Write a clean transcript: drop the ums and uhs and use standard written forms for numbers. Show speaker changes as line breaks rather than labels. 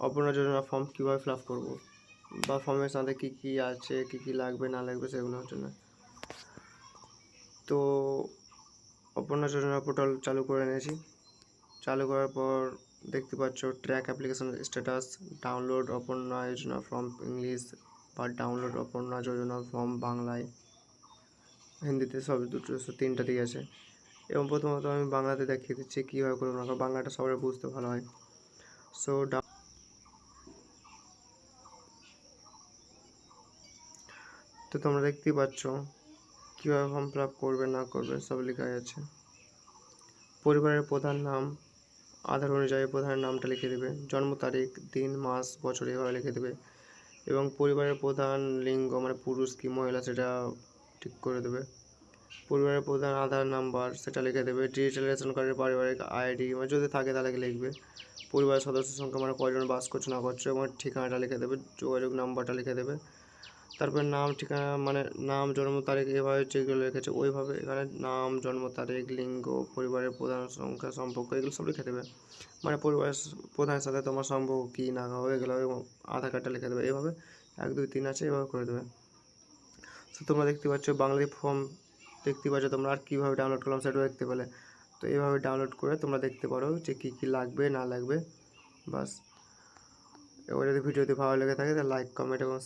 Aparna Yojana form কীভাবে fill up করবো বা ফর্মের সাথে কী কী আছে, কী কী লাগবে না লাগবে সেগুলোর জন্য। তো অপর্ণা যোজনা পোর্টাল চালু করে নিয়েছি। চালু করার পর দেখতে পাচ্ছ track application status, download Aparna Yojana form English বা ডাউনলোড অপর্ণা যোজনা ফর্ম বাংলায়, হিন্দিতে সব দুটো তিনটা দিয়ে আছে। এবং প্রথমত আমি বাংলাতে দেখিয়ে দিচ্ছি কীভাবে করবো না, বাংলাটা সবাই বুঝতে ভালো হয়। সো তো তোমরা দেখতেই পাচ্ছ কীভাবে ফর্ম ফিল আপ করবে না করবে সব লেখা আছে। পরিবারের প্রধান নাম, আধার অনুযায়ী প্রধানের নামটা লিখে দেবে, জন্ম তারিখ, দিন, মাস, বছর এভাবে লিখে দেবে। এবং পরিবারের প্রধান লিঙ্গ মানে পুরুষ কি মহিলা সেটা ঠিক করে দেবে। পরিবারের প্রধান আধার নাম্বার সেটা লিখে দেবে। ডিজিটাল রেশন কার্ডের পারিবারিক আইডি মানে যদি থাকে তাহলে লিখবে। পরিবারের সদস্য সংখ্যা মানে কয়জন বাস করছে না করছে, এবং ঠিকানাটা লিখে দেবে, যোগাযোগ নাম্বারটা লিখে দেবে। তারপরে নাম, ঠিকানা মানে নাম, জন্ম তারিখ এভাবে যেগুলো লিখেছে ওইভাবে এখানে নাম, জন্ম তারিখ, লিঙ্গ, পরিবারের প্রধান সংখ্যা, সম্পর্ক এগুলো সব লিখে দেবে। মানে পরিবারের প্রধানের সাথে তোমার সম্পর্ক কী না হবে এগুলো, এবং আধার কার্ডটা লিখে দেবে। এইভাবে 1 2 3 আছে এভাবে করে দেবে। তো তোমরা দেখতে পাচ্ছ বাংলাদেশ ফর্ম দেখতে পাচ্ছ তোমরা, আর কীভাবে ডাউনলোড করলাম সেটাও দেখতে পেলে। তো এইভাবে ডাউনলোড করে তোমরা দেখতে পারো যে কী কী লাগবে না লাগবে। বাস, এবার যদি ভিডিওটি ভালো লেগে থাকে তাহলে লাইক, কমেন্ট এবং